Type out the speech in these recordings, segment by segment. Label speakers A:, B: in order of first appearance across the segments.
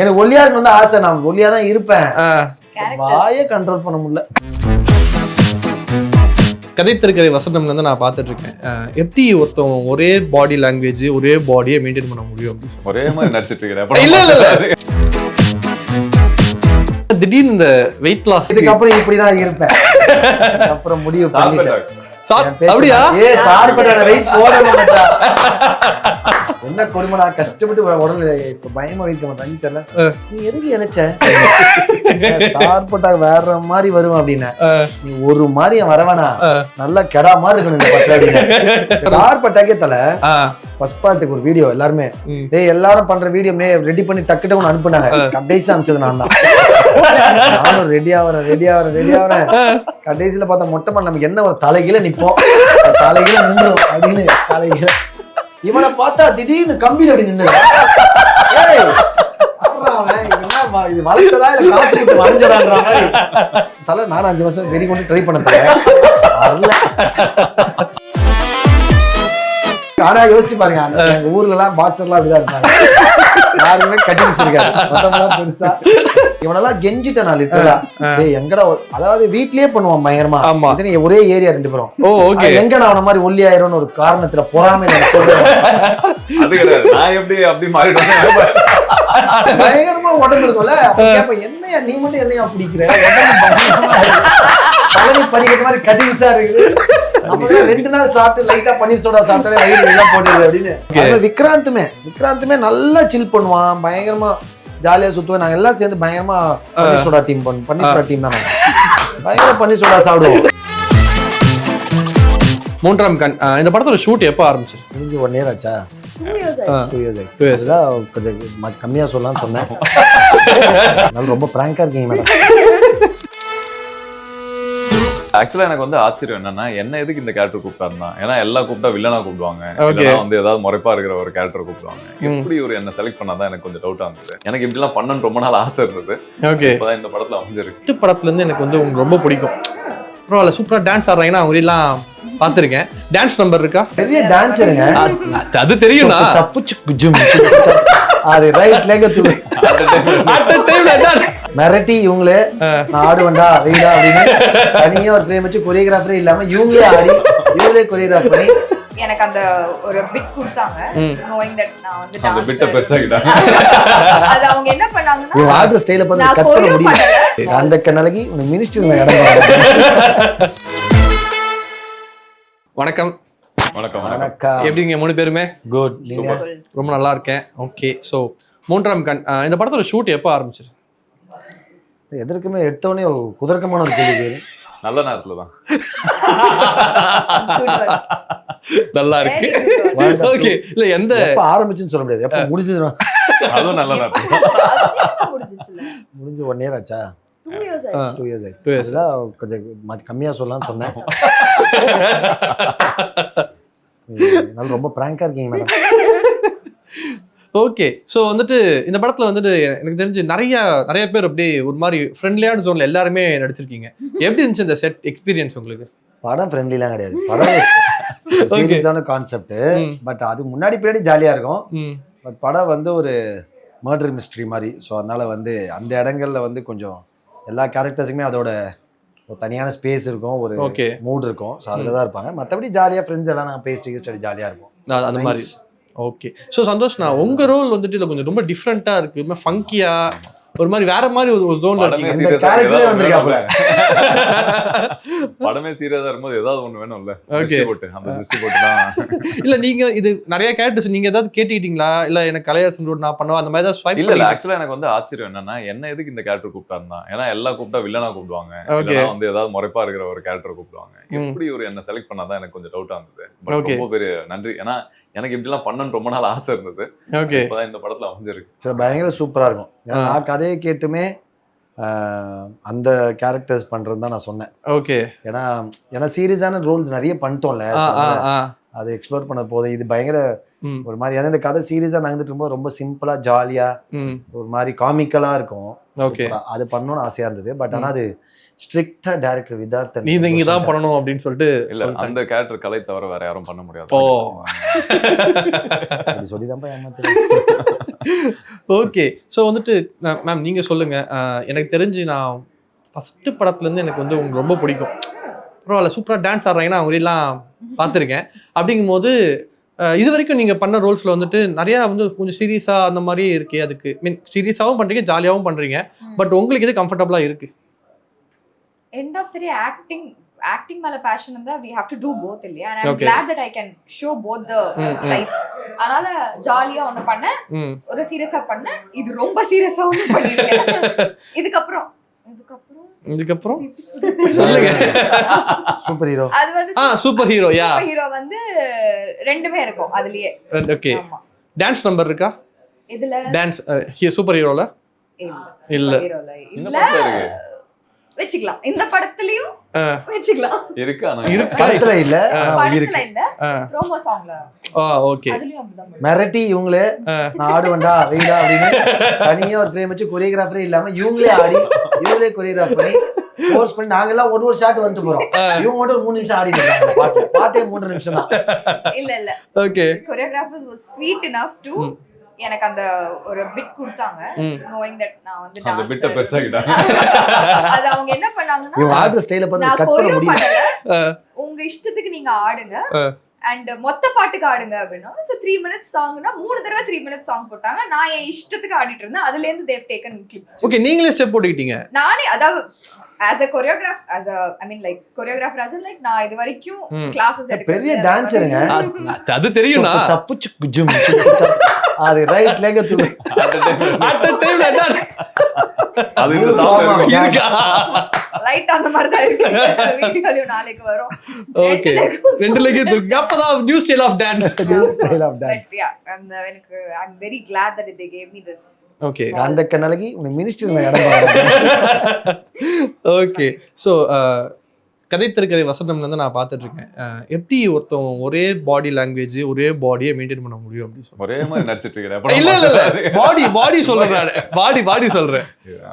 A: எனக்கு ஒல்லியா இருக்கு வந்து ஆசை, நான் ஒல்லியா தான் இருப்பேன், வாயை கண்ட்ரோல் பண்ண முடியல.
B: கதை திரைக்கதை வசனம்ல இருந்து நான் பார்த்துட்டு இருக்கேன். எப்படி ஒருத்தவங்க ஒரே பாடி லாங்குவேஜ் ஒரே பாடியை மெயின்டைன் பண்ண முடியும் அப்படின்னு சொல்லி
C: ஒரே மாதிரி நடிச்சிட்டு இருக்கேன்.
B: இல்ல திடீர்னு இந்த வெயிட் லாஸ்
A: இதுக்கப்புறம் இப்படிதான் இருப்பேன். அப்புறம் முடிவு பண்ணிட்டேன்.
B: அப்படியா?
A: வெயிட் போட என்ன கொடுமை, நான் கஷ்டப்பட்டு உடனே இப்ப பயமா வெயிட் பண்ண தண்ணி தெரியல. நீ எதுக்கு நினைச்ச சார்பட்டா வேற மாதிரி வருவேன் அப்படின்னா, நீ ஒரு மாதிரி வரவேணா, நல்லா கெடா மாதிரி இருக்கணும் இந்த பட்டு அப்படின்னு. சார்பட்டாக்கே தல ஃபர்ஸ்ட் பார்ட்டுக்கு ஒரு வீடியோ எல்லாருமே டேய் எல்லாரும் பண்ற வீடியோ ரெடி பண்ணி டக்குட்டு ஒன்று அனுப்புனாங்க. கடைசி அனுப்பிச்சது நான் தான். நானும் ரெடி ஆகிறேன். கடைசியில பார்த்தா மொட்டை பண்ண நமக்கு என்ன ஒரு தலைகீழ நிப்போம், தலைகீழ நின்றுடும் அப்படின்னு. தலைகீழ இவனை பார்த்தா திடீர்னு கம்பியில் அப்படி நின்று இது வளர்த்ததா இல்ல காசு கொடுத்து வரைஞ்சதான்ற மாதிரி தலை. நானும் 5 வருஷம் வெறி கொண்டு ட்ரை பண்ண தலை. ஆனா யோசிச்சு பாருங்க, எங்க ஊர்ல எல்லாம் பாக்ஸர் எல்லாம் அப்படிதான் இருப்பாங்க. யாருமே கட்டிங்ஸ் இருக்காது பெருசா. இவனெல்லாம் கெஞ்சிட்டேன் நான் லிட்டரலா. எங்கடா, அதாவது வீட்லயே பண்ணுவான் பயங்கரமா. ஒரே ஏரியா 2 பேரும். எங்கடா அவன மாதிரி ஒல்லி ஆயிரும் ஒரு காரணத்துல பொறாமை பயங்கரமா உடம்பு இருக்கும்ல. என்னையா நீ மட்டும் என்னையா பிடிக்கிற, பழனி படிக்கிற மாதிரி கட்டிங்ஸா இருக்குது. நம்ம 2 நாள் சாப்பிட்டு லைட்டா பன்னீர் சோடா சாப்பிட்டாலே வயிறு எல்லாம் போட்டுருது அப்படின்னு. விக்ராந்துமே நல்லா சில் பண்ணுவான், பயங்கரமா ஜாலியா சுத்துவேன். நாங்க எல்லாம் சேர்ந்து பயங்கரமா பன்னீர் சோடா டீம் பண்ணுவோம். பன்னீர் சோடா டீம் தான் பயங்கர பன்னீர் சோடா சாப்பிடுவோம்.
B: 3ஆம் கண் இந்த படத்தோட ஷூட் எப்போ ஆரம்பிச்சு?
A: முடிஞ்சு 1 year ஆச்சா? 2 years. கொஞ்சம் கம்மியா சொல்லலாம்னு சொன்னேன். ரொம்ப பிராங்கா இருக்கீங்க மேடம்.
C: ஆக்சுவலா எனக்கு வந்து ஆச்சரியம் என்னன்னா, என்ன எதுக்கு இந்த கேரக்டர் கூப்பிட்டாருன்னா, ஏன்னா எல்லாம் கூப்பிட்டா வில்லனா கூப்பிடுவாங்க, வந்து ஏதாவது முறைப்பா இருக்கிற ஒரு கேரக்டர் கூப்பிடுவாங்க. எப்படி ஒரு என்ன செலக்ட் பண்ணாதான் எனக்கு கொஞ்சம் டவுட்டா இருந்தது. எனக்கு இப்படி எல்லாம் பண்ணணும்னு ரொம்ப நாள் ஆசை இருந்தது. இப்பதான் இந்த படத்துல அமைஞ்சிருக்கு.
B: படத்துல இருந்து எனக்கு வந்து உங்களுக்கு ரொம்ப பிடிக்கும். பரவாயில்ல, சூப்பரா டான்ஸ் ஆடுறாங்கன்னா அவங்க எல்லாம் பாத்திருக்கேன். டான்ஸ் நம்பர் இருக்கா?
A: பெரிய டான்ஸருங்க
B: அது தெரியும்னா
A: அது ரைட் லேக தூ மிரட்டி இவங்களே நான் ஆடுவேன்டா வெயிடா அப்படின்னு தனியா ஒரு ஃப்ரேம் வச்சு கொரியோகிராஃபரே இல்லாம இவங்களே ஆடி இவங்களே கொரியோகிராஃப் பண்ணி
D: எனக்கு அந்த ஒரு பிட் கொடுத்தாங்க. knowing that நான் வந்து
C: அந்த பிட்ட பெருசாக்கிட்டாங்க.
D: அது அவங்க என்ன பண்ணாங்கன்னா
A: ஆடுற ஸ்டைல பார்த்து கட் பண்ண முடியல. அந்த கண்ணலகி உன மினிஸ்டர் இடம் பாருங்க.
B: வணக்கம்.
C: வணக்கம்.
B: எப்படிங்க 3 பேருமே?
A: குட்.
B: ரொம்ப நல்லா இருக்கேன். ஓகே, ஸோ 3ஆம் கண் இந்த படத்தோட ஷூட் எப்போ ஆரம்பிச்சது?
A: எதற்குமே எடுத்தவொடனே குதர்க்கமான ஒரு கேள்வி.
C: நல்ல நேரத்துல தான்.
B: நல்லா இருக்கு. ஓகே, இல்ல எந்த
A: எப்ப ஆரம்பிச்சுன்னு சொல்ல முடியாது, எப்ப முடிஞ்சது.
C: அதுவும் நல்ல நேரத்துல
A: முடிஞ்சு 1 year ஆச்சா?
D: 2 years.
A: 2 years. கொஞ்சம் கம்மியா சொல்லலாம்னு சொன்னேன். ரொம்ப பிராங்கா இருக்கீங்க மேடம்.
B: ஓகே, ஸோ வந்துட்டு இந்த படத்துல வந்துட்டு எனக்கு தெரிஞ்சு நிறைய பேர் அப்படியே ஒரு மாதிரி ஃப்ரெண்ட்லியான ஜோன்ல எல்லாருமே நடிச்சிருக்கீங்க. எப்படி இருந்துச்சு இந்த செட் எக்ஸ்பீரியன்ஸ் உங்களுக்கு?
A: படம் ஃப்ரெண்ட்லிலாம் கிடையாது, படம் சீரியஸான கான்செப்ட். பட் அது முன்னாடி பின்னாடி ஜாலியா இருக்கும். பட் படம் வந்து ஒரு மர்டர் மிஸ்ட்ரி மாதிரி. ஸோ அதனால வந்து அந்த இடங்கள்ல வந்து கொஞ்சம் எல்லா கேரக்டர்ஸுக்குமே அதோட ஒரு தனியான ஸ்பேஸ் இருக்கும், ஒரு மூட் இருக்கும். ஸோ அதில் தான் இருப்பாங்க. மற்றபடி ஜாலியாக ஃப்ரெண்ட்ஸ் எல்லாம் நாங்கள் பேசிட்டு ஸ்டடி ஜாலியாக இருக்கும்
B: அந்த மாதிரி. ஓகே, ஸோ சந்தோஷ், நான் உங்கள் ரோல் வந்துட்டு இல்லை கொஞ்சம் ரொம்ப டிஃப்ரெண்ட்டாக இருக்குது, ஃபங்கியா ஒரு மாதிரி வேற மாதிரி ஒரு ஜோன்ல இருக்கீங்க.
C: படமே சீரியஸா இருக்கும்போது ஏதாவது ஒண்ணு வேணும்ல. ஓகே, அந்த டிஸ்ட் போட்டு தான்.
B: இல்ல நீங்க இது நிறைய கேரக்டர்ஸ் நீங்க ஏதாவது கேட்டிட்டீங்களா? இல்ல எனக்கு கலையரசன் ரோட் நான் பண்ணுவா அந்த மாதிரி ஏதாவது ஸ்வைப்
C: இல்ல. ஆக்சுவலா எனக்கு வந்து ஆச்சரியம் என்னன்னா, என்ன எதுக்கு இந்த கேரக்டர் கூப்பிட்டாருன்னா, ஏன்னா எல்லாம் கூப்பிட்டா வில்லனா கூப்பிடுவாங்க, இல்லனா வந்து ஏதாவது முறைப்பா இருக்கிற ஒரு கேரக்டர் கூப்பிடுவாங்க. எப்படி ஒரு என்ன செலக்ட் பண்ணாதான் எனக்கு கொஞ்சம் டவுட்டா இருந்தது. ரொம்ப பெரிய நன்றி. ஏன்னா எனக்கு இப்படி எல்லாம் பண்ணணும்னு ரொம்ப நாள் ஆசை இருந்தது. இப்பதான் இந்த படத்துல அமைஞ்சிருக்கு.
A: பயங்கர சூப்பரா இருக்கும். நான் கதையை கேட்டுமே அந்த கேரக்டர்ஸ் பண்றது தான் நான் சொன்னேன்.
B: ஓகே,
A: ஏன்னா சீரியஸான ரோல்ஸ் நிறைய பண்ணிட்டோம்ல, அது எக்ஸ்ப்ளோர் பண்ண போது இது பயங்கர ஒரு மாதிரி. அதாவது இந்த கதை சீரியஸா நகர்ந்துட்டு இருக்கும்போது ரொம்ப சிம்பிளா ஜாலியா ஒரு மாதிரி காமிக்கலா இருக்கும்.
B: ஓகே,
A: அது பண்ணணும்னு ஆசையா இருந்தது. பட் ஆனா அது ஸ்ட்ரிக்ட்டா டைரக்டர் விதார்த்தன்
B: நீங்க தான் பண்ணணும் அப்படின்னு சொல்லிட்டு
C: இல்ல, அந்த கேரக்டர் கலை தவிர வேற யாரும் பண்ண முடியாது.
A: சொல்லிதான் ஏமாத்து.
B: ஓகே. ஸோ வந்துட்டு மேம் நீங்கள் சொல்லுங்கள். எனக்கு தெரிஞ்சு நான் ஃபஸ்ட்டு படத்துலேருந்து எனக்கு வந்து உங்களுக்கு ரொம்ப பிடிக்கும். பரவாயில்ல, சூப்பராக டான்ஸ் ஆடுறாங்கன்னா அவங்களெல்லாம் பார்த்துருக்கேன். அப்படிங்கும்போது இது வரைக்கும் நீங்கள் பண்ண ரோல்ஸில் வந்துட்டு நிறையா வந்து கொஞ்சம் சீரியஸாக அந்த மாதிரி இருக்கு. அதுக்கு மீன் சீரியஸாகவும் பண்ணுறீங்க, ஜாலியாகவும் பண்ணுறீங்க. பட் உங்களுக்கு இது கம்ஃபர்டபுளாக இருக்கு?
D: End of the day acting மேல பேஷன் இருந்தா we have to do both இல்லையா, and I'm glad that I can show both the sides. அதனால ஜாலியா ஒன்னு பண்ண, ஒரு சீரியஸா பண்ண, இது ரொம்ப சீரியஸா ஒன்னு பண்ணிருக்கேன். இதுக்கப்புறம்
B: சொல்லுங்க.
A: சூப்பர் ஹீரோ
D: அது வந்து
B: சூப்பர் ஹீரோ. யா,
D: சூப்பர் ஹீரோ வந்து ரெண்டுமே இருக்கும் அதுலயே.
B: ஓகே. டான்ஸ் நம்பர் இருக்கா
D: இதுல?
B: டான்ஸ் சூப்பர் ஹீரோல இல்ல.
D: வெச்சுக்கலாம், இந்த படத்துலயும் வெச்சுக்கலாம்.
A: படத்துல இல்ல,
D: படத்துல இல்ல, ப்ரோமோ சாங்ல.
B: ஓகே.
D: அதுலயும் அப்படிதான்
A: மிரட்டி இவங்களே நான் ஆடுவேன்டா ரீடா அப்படின்னு தனியா ஒரு ஃப்ரேம் வச்சு கொரியோகிராஃபரே இல்லாம இவங்களே ஆடி இவங்களே கொரியோகிராஃப் பண்ணி ஃபோர்ஸ் பண்ணி நாங்கெல்லாம் ஒரு ஷாட் வந்துட்டு போறோம். இவங்க மட்டும் ஒரு 3 நிமிஷம் ஆடிட்டு இருக்காங்க. பாட்டே 3 நிமிஷம் தான்.
D: இல்ல.
B: Okay.
D: Choreographers was sweet enough to எனக்கு அந்த ஒரு பிட் கொடுத்தாங்க, knowing that நான் வந்து டான்ஸ் அந்த பிட்ட பெருசாக்கிட்டாங்க. அது அவங்க என்ன பண்ணாங்கன்னா,
A: இவங்க ஆடுற ஸ்டைல பார்த்து கட் பண்ண முடியல,
D: உங்க இஷ்டத்துக்கு நீங்க ஆடுங்க அண்ட் மொத்த பாட்டுக்கு ஆடுங்க அப்படின்னா. சோ 3 minutes சாங்னா 3 தடவை 3 minutes சாங் போட்டாங்க. நான் என் இஷ்டத்துக்கு ஆடிட்டு இருந்தேன். அதுல இருந்து they've taken clips.
B: ஓகே, நீங்களே ஸ்டெப் போட்டுக்கிட்டீங்க.
D: நானே அதாவது as a choreographer, choreographer as in like நான் இது வரைக்கும் கிளாसेस எடுக்கிறேன்.
A: பெரிய டான்சருங்க
B: அது தெரியும்னா.
A: தப்புச்சு ஜும் அது ரைட் லெக் தூக்கு
B: அட் டைம்ல என்ன
C: அது இந்த சவுண்ட்
B: இருக்கா
D: லைட் அந்த மாதிரி தான் இருக்கு. வீடியோலயும் நாளைக்கு வரும்.
B: ஓகே, ரெண்டு லெக் தூக்கு. அப்பதான் new style of dance.
D: But yeah, and எனக்கு I'm very glad that they gave me this.
B: Okay.
A: அந்த கண்ணலகி உனக்கு மினிஸ்டர்ல இடம் பாருங்க.
B: ஓகே. சோ கதை திரைக்கதை வசனம்ல இருந்து நான் பார்த்துட்டு இருக்கேன். எப்படி ஒருத்தன் ஒரே பாடி லாங்குவேஜ் ஒரே பாடியை மெயின்டைன் பண்ண முடியும் அப்படின்னு சொல்லி
C: ஒரே மாதிரி நடிச்சிட்டு இருக்கேன்.
B: இல்ல பாடி சொல்றேன், பாடி சொல்றேன்,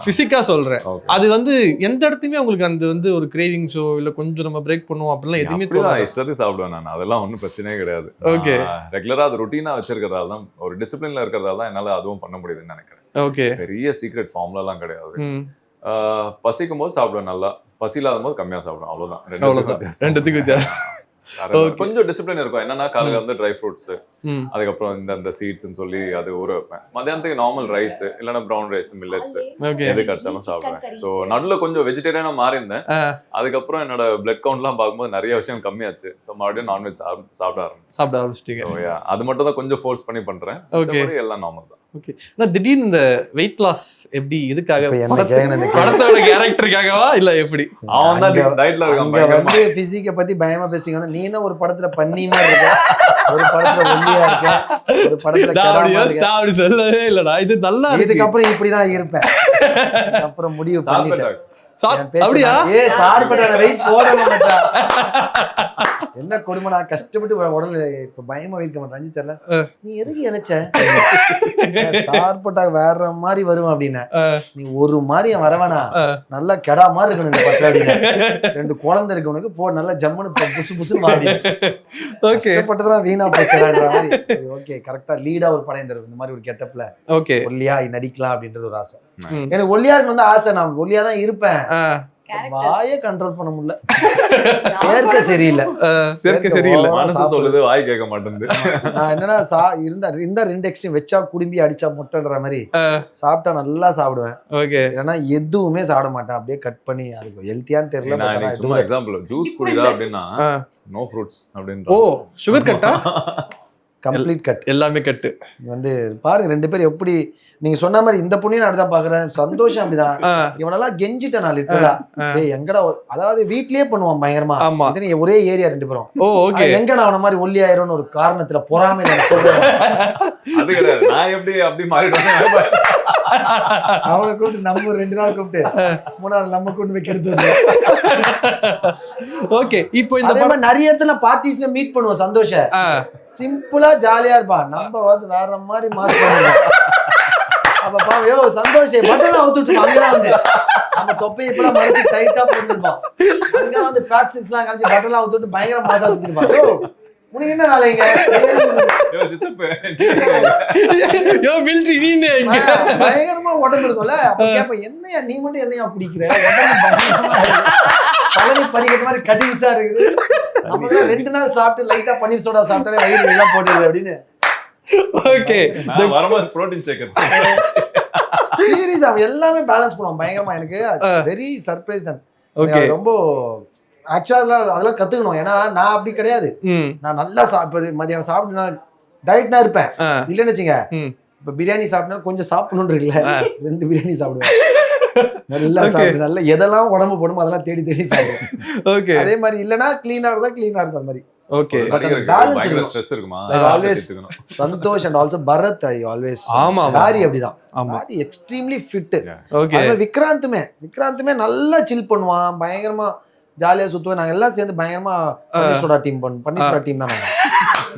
B: பிசிக்கா சொல்றேன். அது வந்து எந்த இடத்துலயுமே உங்களுக்கு அந்த வந்து ஒரு கிரேவிங்ஸோ இல்ல கொஞ்சம் நம்ம பிரேக் பண்ணுவோம் அப்படிலாம் எதுவுமே தோணாது.
C: இஷ்டத்துக்கு சாப்பிடுவேன் நான், அதெல்லாம் ஒன்றும் பிரச்சனையே கிடையாது.
B: ஓகே.
C: ரெகுலரா அது ரொட்டீனா வச்சிருக்கிறதால தான், ஒரு டிசிப்ளின்ல இருக்கிறதால தான் என்னால அதுவும் பண்ண முடியுதுன்னு நினைக்கிறேன்.
B: ஓகே.
C: பெரிய சீக்ரெட் ஃபார்ம்ல எல்லாம் கிடையாது. பசிக்கும் போது சாப்பிடுவேன் நல்லா, பசி இல்லாத போது கம்மியா சாப்பிடுவேன். அவ்வளவுதான், ரெண்டுத்துக்கு வித்தியாசம். கொஞ்சம் டிசிப்ளின் இருக்கும். என்னன்னா காலையில வந்து ட்ரை ஃப்ரூட்ஸ், அதுக்கப்புறம் இந்த சீட்ஸ்ன்னு சொல்லி அது ஊற வைப்பேன். மத்தியானத்துக்கு நார்மல் ரைஸ் இல்லைன்னா ப்ரௌன் ரைஸ், மில்லட்ஸ் எது கிடைச்சாலும் சாப்பிடுவேன். ஸோ நடுவில் கொஞ்சம் வெஜிடேரியனா மாறி இருந்தேன். அதுக்கப்புறம் என்னோட பிளட் கவுண்ட்லாம் பார்க்கும்போது நிறைய விஷயம் கம்மியாச்சு. ஸோ மறுபடியும் நான்வெஜ் சாப்பிட ஆரம்பிச்சிட்டீங்க. அது மட்டும் தான் கொஞ்சம் ஃபோர்ஸ் பண்ணி பண்றேன். எல்லாம் நார்மல் தான்.
B: ஓகே. நான் திடீர்னு இந்த வெயிட் லாஸ் எப்படி இதுக்காக படத்தோட கேரக்டருக்காகவா இல்ல எப்படி?
C: அவன் தான் டயட்ல இருக்கான்.
A: வந்து பிசிக்க பத்தி பயமா பேசிங்க. வந்து நீ என்ன ஒரு படத்துல பண்ணி மாதிரி இருக்க, ஒரு படத்துல ஒல்லியா இருக்க, ஒரு படத்துல
B: அப்படி சொல்லவே இல்லடா. இது நல்லா
A: இதுக்கப்புறம் இப்படிதான் இருப்பேன். அப்புறம் முடிவு பண்ணிட்டேன்.
B: அப்படியா?
A: வெயிட் போடணும். என்ன கொடுமை, நான் கஷ்டப்பட்டு உடனே இப்ப பயமா வெயிட் பண்ண ரஞ்சி தெரியல. நீ எதுக்கு நினைச்ச சார்பட்டாக வேற மாதிரி வருவேன் அப்படின்னா, நீ ஒரு மாதிரி வரவேணா, நல்லா கெடா மாதிரி இருக்கணும் இந்த பக்கம் அப்படின்னா. 2 குழந்தை இருக்கு உனக்கு, போ நல்லா ஜம்முன்னு புசு புசுன்னு மாறி கஷ்டப்பட்டதெல்லாம் வீணா போச்சுன்ற மாதிரி. ஓகே, கரெக்டா லீடா ஒரு படம் இந்த மாதிரி ஒரு கெட்டப்ல ஒல்லியா நடிக்கலாம் அப்படின்றது ஒரு ஆசை. எனக்கு ஒல்லியா இருக்கணும் தான் ஆசை. நான் ஒல்லியா தான் இருப்பேன், வாயை கண்ட்ரோல் பண்ண முடியல. சேர்க்க சரியில்லை.
C: மனசு சொல்லுது, வாய் கேட்க மாட்டேங்குது.
A: நான் என்னன்னா இருந்தா 2 எக்ஸ்ட்ரீம் வச்சா குடும்பி அடிச்சா முட்டைன்ற மாதிரி சாப்பிட்டா நல்லா சாப்பிடுவேன்.
B: ஓகே.
A: ஏன்னா எதுவுமே சாப்பிட மாட்டேன், அப்படியே கட் பண்ணி. அது ஹெல்த்தியான்னு தெரியல.
C: சும்மா எக்ஸாம்பிள், ஜூஸ் குடிடா அப்படின்னா நோ ஃப்ரூட்ஸ் அப்படின்ற.
B: ஓ, சுகர் கட்டா?
A: கம்ப்ளீட் கட், எல்லாமே
B: கட்டு.
A: வந்து பாருங்க 2 பேரும் எப்படி நீங்க சொன்ன மாதிரி. இந்த பொண்ணையும் நான் அப்படிதான் பாக்குறேன். சந்தோஷம் அப்படிதான். இவனெல்லாம் கெஞ்சிட்டேன் நான் லிட்டரலா. எங்கடா, அதாவது வீட்லயே பண்ணுவான் பயங்கரமா. ஒரே ஏரியா 2 பேரும். எங்க நான் அவன மாதிரி ஒல்லி ஆயிரும் ஒரு காரணத்துல பொறாமையில
C: அது கிடையாது. நான் எப்படி அப்படி மாறிடுவேன்.
A: அவனை கூப்பிட்டு நம்ம 2 நாள் கூப்பிட்டு 3 நம்ம கூட்டு போய் கெடுத்து.
B: ஓகே. இப்போ இந்த
A: மாதிரி நிறைய இடத்துல பார்ட்டிஸ்ல மீட் பண்ணுவோம். சந்தோஷம் சிம்பிளா ஜாலியா இருப்பான். நம்ம வந்து வேற மாதிரி மாத்தி அப்ப பாவையோ சந்தோஷம் பட்டெல்லாம் அவுத்துட்டு அங்கதான் வந்து நம்ம தொப்பையை இப்பெல்லாம் மறைச்சு டைட்டா போட்டுருப்பான். அங்கதான் வந்து பேக் சிக்ஸ் எல்லாம் காமிச்சு பட்டெல்லாம் அவுத்துட்டு பயங்கர மாசா சுத்திருப்பான். உனக்கு என்ன வேலைங்க? பயங்கரமா உடம்பு இருக்கும்ல, அப்ப கேட்பேன் என்னையா நீ மட்டும் என்னையா குடிக்கிற, பழனி படிக்கிற மாதிரி கட்டிங்ஸா இருக்குது, நம்ம 2 நாள் சாப்பிட்டு லைட்டா பன்னீர் சோடா சாப்பிட்டாலே வயிறு எல்லாம் போட்டுருது அப்படின்னு.
B: ஓகே,
C: வரும்போது புரோட்டீன் சேர்க்கறது
A: சீரியஸ் அவன் எல்லாமே பேலன்ஸ் பண்ணுவான் பயங்கரமா. எனக்கு வெரி சர்ப்ரைஸ்ட். ரொம்ப ஆக்சுவலா அதெல்லாம் கத்துக்கணும். ஏன்னா நான் அப்படி கிடையாது. நான் நல்லா மதியானம் சாப்பிட்டு டயட்னா இருப்பேன். இல்லன்னு வச்சுங்க, இப்ப பிரியாணி சாப்பிட்டா கொஞ்சம் சாப்பிடணும் இருக்குல்ல, 2 பிரியாணி சாப்பிடுவேன். நல்லா சாப்பிட்டு நல்லா எதெல்லாம் உடம்பு போடுமோ அதெல்லாம் தேடி தேடி சாப்பிடுவேன். அதே மாதிரி இல்லன்னா கிளீனா இருந்தா கிளீனா இருப்ப மாதிரி.
B: ஓகே,
C: ஸ்ட்ரெஸ் இருக்குமா?
A: Santhosh and also Bharath I always worry அப்படிதான். வாரி எக்ஸ்ட்ரீம்லி ஃபிட். ஓகே, விக்ராந்துமே நல்லா சில் பண்ணுவான், பயங்கரமா ஜாலியா சுத்துவோம். நாங்க எல்லாம் சேர்ந்து பயங்கரமா பன்னீர் சோடா டீம் தான். நாங்க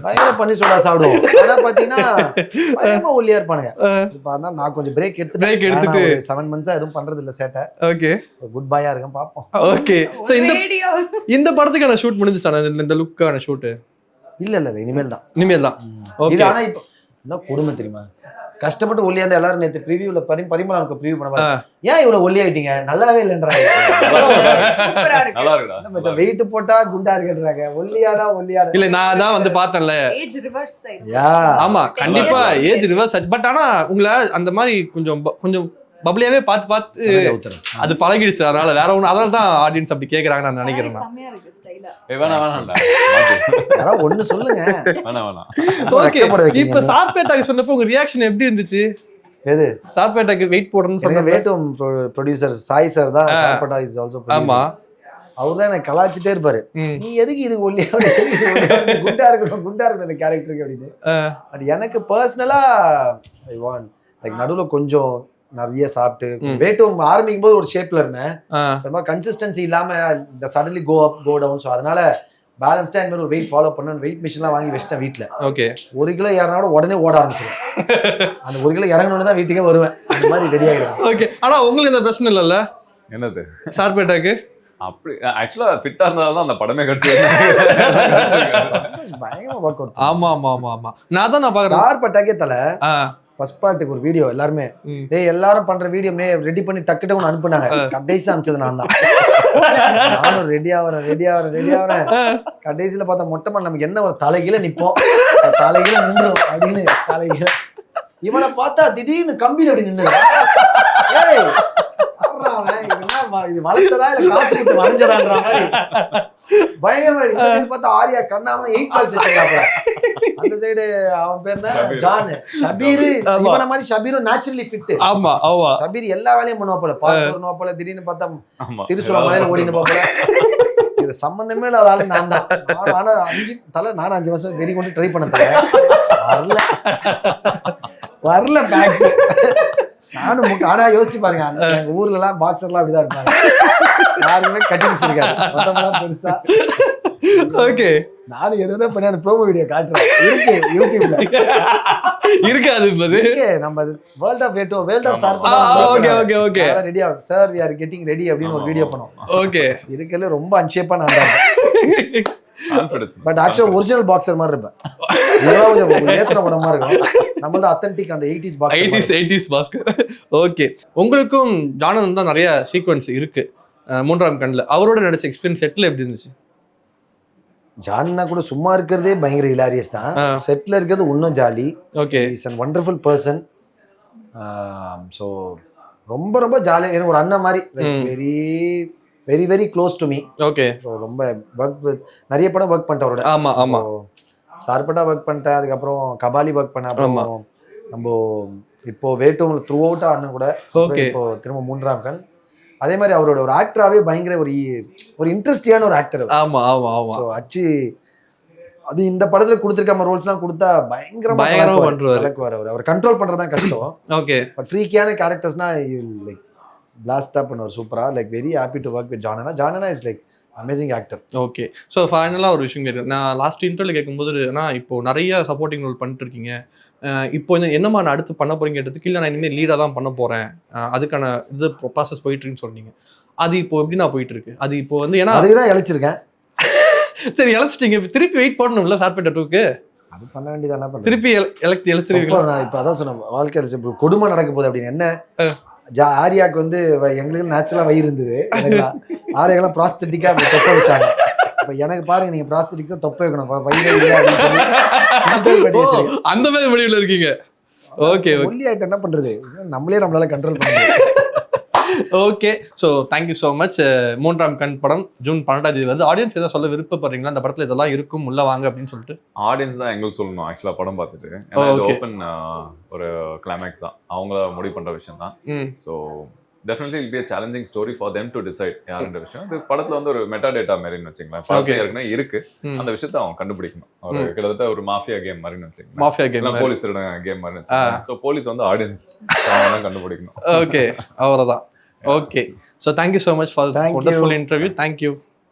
A: பயங்கர பன்னீர் சோடா சாப்பிடுவோம். ஆனா பாத்தீங்கன்னா பயங்கரமா ஒல்லியா இருப்பானுங்க. இப்ப அதான் நான் கொஞ்சம் பிரேக் எடுத்துட்டு 7 months எதுவும் பண்றது இல்ல சேட்டை. ஓகே, குட் பாயா இருக்கேன், பாப்போம்.
B: ஓகே, சோ இந்த படத்துக்கான ஷூட் முடிஞ்சுச்சானே? இந்த லுக்கான ஷூட்
A: இல்ல இனிமேல் தான்.
B: ஓகே,
A: ஆனா இப்போ என்ன கொடுமை தெரியுமா, கஷ்டப்பட்டு ஒல்லியா இருந்தா எல்லாரும் நேத்து ப்ரிவியூல பரிமளாவுக்கு ப்ரிவியூ பண்ண ஏன் இவ்வளவு ஒல்லி ஆயிட்டீங்க, நல்லாவே இல்லைன்றாங்க. வெயிட் போட்டா குண்டா இருக்குன்றாங்க, ஒல்லியாடா இல்ல. நான் தான் வந்து பார்த்தேன்ல, ஏஜ் ரிவர்ஸ் சைடு. ஆமா, கண்டிப்பா ஏஜ் ரிவர்ஸ். பட் ஆனா உங்களை அந்த மாதிரி கொஞ்சம் பப்ளியாவே பார்த்து அது பழகிடுச்சு. அதனால வேற ஒண்ணு, அதனால தான் ஆடியன்ஸ் அப்படி கேக்குறாங்க நான் நினைக்கிறேன். ஒண்ணு சொல்லுங்க. ஓகே, இப்ப சார்பேட்டாக்கு சொன்னப்போ உங்க ரியாக்ஷன் எப்படி இருந்துச்சு? எது சார்பேட்டாக்கு வெயிட் போடுறேன்னு சொன்ன வேட்டும் ப்ரொடியூசர் சாய் சார் தான். Sarpatta is also. ஆமா, அவர் தான் எனக்கு கலாச்சிட்டே இருப்பாரு, நீ எதுக்கு இது ஒல்லியா குண்டா இருக்கணும் அந்த கேரக்டருக்கு அப்படின்னு. பட் எனக்கு பர்சனலா ஐ வாண்ட் லைக் நடுவுல கொஞ்சம் நிறைய சாப்பிட்டு வெயிட்டும் ஆரம்பிக்கும் போது ஒரு ஷேப்ல இருந்தேன். கன்சிஸ்டன்சி இல்லாம இந்த சடன்லி கோ அப் கோ டவுன். ஸோ அதனால பேலன்ஸ்டா இந்த மாதிரி ஒரு வெயிட் ஃபாலோ பண்ண வெயிட் மிஷின்லாம் வாங்கி வச்சிட்டேன் வீட்டுல. ஓகே, 1 கிலோ ஏறினா உடனே ஓட ஆரம்பிச்சிடும். அந்த 1 கிலோ இறங்கணும்னு தான் வீட்டுக்கே வருவேன். அந்த மாதிரி ரெடி ஆகிடும். ஓகே, ஆனா உங்களுக்கு இந்த பிரச்சனை இல்லைல்ல? என்னது சார்பேட்டாக்கு? அப்படி ஆக்சுவலா ஃபிட்டா இருந்தாலும் அந்த படமே கிடைச்சது. பயங்கரமா ஒர்க் அவுட். ஆமா, நான் பாக்குறேன். சார்பேட்டாக்கே தல ஃபர்ஸ்ட் பார்ட்டுக்கு ஒரு வீடியோ எல்லாருமே எல்லாரும் பண்ற வீடியோ ரெடி பண்ணி டக்குட்டு ஒன்று அனுப்புனாங்க. கடைசி அனுப்பிச்சது நான் தான். நானும் ரெடி ஆகிறேன். கடைசியில பார்த்தா மொட்டை நமக்கு என்ன ஒரு தலைகீழ நிப்போம், தலைகீழ நின்றுடும் அப்படின்னு. தலைகீழ இவனை பார்த்தா திடீர்னு கம்பியில அப்படி நின்று, இது வளர்த்ததா இல்ல காசு கொடுத்து வரைஞ்சதான்ற மாதிரி பயங்கரமா பார்த்தா ஆரியா கண்ணாம 8 பாக்ஸ் வச்சிருக்காப்ல. அந்த சைடு அவன் பேர் என்ன, ஜான் ஷபீர். இவன மாதிரி ஷபீரும் நேச்சுரலி ஃபிட். ஆமா, ஷபீர் எல்லா வேலையும் பண்ணுவாப்ல, பார்த்து போல. திடீர்னு பார்த்தா திருச்சூர் மலையில ஓடினு போல. இது சம்பந்தமே இல்லாத ஆளு நான் தான். ஆனா 5 வருஷம் வெறி கொண்டு ட்ரை பண்ண வரல பேக்ஸ். நானும் ஆனா யோசிச்சு பாருங்க, எங்க ஊர்ல எல்லாம் பாக்ஸர்லாம் அப்படிதான் இருப்பாங்க. யாருமே கட்டிங்ஸ் இருக்காது, மொத்தமெல்லாம் பெருசா. ஓகே, நானும் எதோ பண்ணி அந்த ப்ரோமோ வீடியோ காட்டுறேன், இருக்கு யூடியூப்ல இருக்காது. நம்ம வேர்ல்ட் ஆஃப் வேட்டோ, வேர்ல்ட் ஆஃப் சார்பா. ஓகே, ரெடி ஆகும் sir, we are getting ready அப்படின்னு ஒரு வீடியோ பண்ணோம். ஓகே, இருக்கல ரொம்ப அன்ஷேப்பா நான் தான். பட் ஆக்சுவலா ஒரிஜினல் பாக்ஸர் மாதிரி இருப்பேன். ஏத்துற உடம்பா இருக்கும். நம்மளது அத்தன்டிக் அந்த 80s பாக்ஸர். ஓகே, உங்களுக்கும் ஜானன் தான் நிறைய சீக்வன்ஸ் இருக்கு. 3ஆம் கண்ணில் அவரோட நடிச்ச எக்ஸ்பீரியன்ஸ் செட்ல எப்படி இருந்துச்சு? ஜான்னா கூட சும்மா இருக்கிறதே பயங்கர ஹிலாரியஸ் தான். செட்ல இருக்கிறது இன்னும் jolly. Okay, is an wonderful person. So ரொம்ப ஜாலியாக, எனக்கு ஒரு அண்ணன் மாதிரி. Very very very close to me. Okay, ரொம்ப ஒர்க் நிறைய படம் ஒர்க் பண்ணிட்டேன் அவரோட. ஆமா, சார்பட்டா ஒர்க் பண்ணிட்டேன், அதுக்கப்புறம் கபாலி ஒர்க் பண்ணேன், அப்புறம் நம்ம இப்போ வேட்டும் த்ரூ அவுட்டா அண்ணன் கூட. இப்போ திரும்ப 3ஆம் கண். அதே மாதிரி அவரோட ஒரு ஆக்டராகவே பயங்கர ஒரு இன்ட்ரெஸ்டிங்கான ஒரு ஆக்டர். ஆமா. அச்சு அது இந்த படத்துல கொடுத்துருக்க ரோல்ஸ்லாம் கொடுத்தா பயங்கரமா பண்றாரு. அவர் கண்ட்ரோல் பண்றதுதான் கஷ்டம். ஓகே, பட் ஃப்ரீக்கியான கேரக்டர்ஸ்னா லைக் பிளாஸ்ட் அப் பண்ணுவார் சூப்பரா. Like very happy to work with ஜானனா is like amazing actor. Okay, so ஃபைனலாக ஒரு விஷயம் கேட்குறேன். நான் லாஸ்ட் இன்டர்வியூல கேட்கும்போது, இப்போ நிறைய சப்போர்ட்டிங் ரோல் பண்ணிட்டு இருக்கீங்க, இப்போ என்னமா நான் அடுத்து பண்ண போறீங்க கேட்டதுக்கு, இல்லை நான் இனிமேல் லீடாக தான் பண்ண போறேன், அதுக்கான இது ப்ராசஸ் போயிட்டு இருக்குன்னு சொன்னீங்க. அது இப்போ எப்படி நான் போயிட்டு இருக்கு? அது இப்போ வந்து ஏன்னா அதுக்கு தான் இழைச்சிருக்கேன்.
B: சரி இழைச்சிட்டீங்க, திருப்பி வெயிட் பண்ணணும்ல சார்பேட்டை 2க்கு.
A: அது பண்ண வேண்டியது என்ன பண்ண
B: திருப்பி இழைச்சிருவீங்களா?
A: நான் இப்ப அதான் சொன்னேன், வாழ்க்கையில இப்ப கொடுமை நடக்க போகுது அப்படின்னு. என்ன ஆரியாக்கு வந்து எங்களுக்கு நேச்சுரலா வயிறு இருந்தது, ஆரியாக்கெல்லாம் ப்ராஸ்தட்டிக்கா தொப்பை வச்சாங்க. இப்ப எனக்கு பாருங்க, நீங்க ப்ராஸ்தட்டிக்ஸா தொப்பை வைக்கணும், வயிறு இல்லை அப்படின்னு சொல்லி
B: அந்த மாதிரி முடிவுல இருக்கீங்க. ஓகே,
A: ஒல்லி ஆயிட்டு என்ன பண்றது, நம்மளால கண்ட்ரோல் பண்ண முடியாது.
B: Okay, so thank you so much. 3ஆம் கண் படம் ஜூன் 12 வந்து ஆடியன்ஸ் ஏதாவது சொல்ல விருப்பப்படுறீங்களா? அந்த படத்துல இதெல்லாம் இருக்கும், உள்ள வாங்க அப்படின்னு சொல்லிட்டு.
C: ஆடியன்ஸ் தான் எங்களுக்கு சொல்லணும் ஆக்சுவலா படம் பார்த்துட்டு. ஏன்னா இது ஓப்பன் ஒரு கிளைமேக்ஸ் தான், அவங்கள முடிவு பண்ற விஷயம் தான். So definitely will be a challenging story for them to decide யாருன்ற விஷயம். இது படத்துல வந்து ஒரு மெட்டா டேட்டா மாதிரின்னு வச்சுங்களேன், படத்துல ஏற்கனவே இருக்கு, அந்த விஷயத்தை அவங்க கண்டுபிடிக்கணும். ஒரு கிட்டத்தட்ட ஒரு மாஃபியா கேம் மாதிரின்னு வச்சுங்களேன், மாஃபியா கேம், போலீஸ் திருட கேம் மாதிரி வச்சுங்களேன். ஸோ போலீஸ் வந்து ஆடியன்ஸ் தான் கண்டுபிடிக்கணும்.
B: ஓகே, அவ்வளவுதான். Okay, so thank you so much for this wonderful interview. Thank you.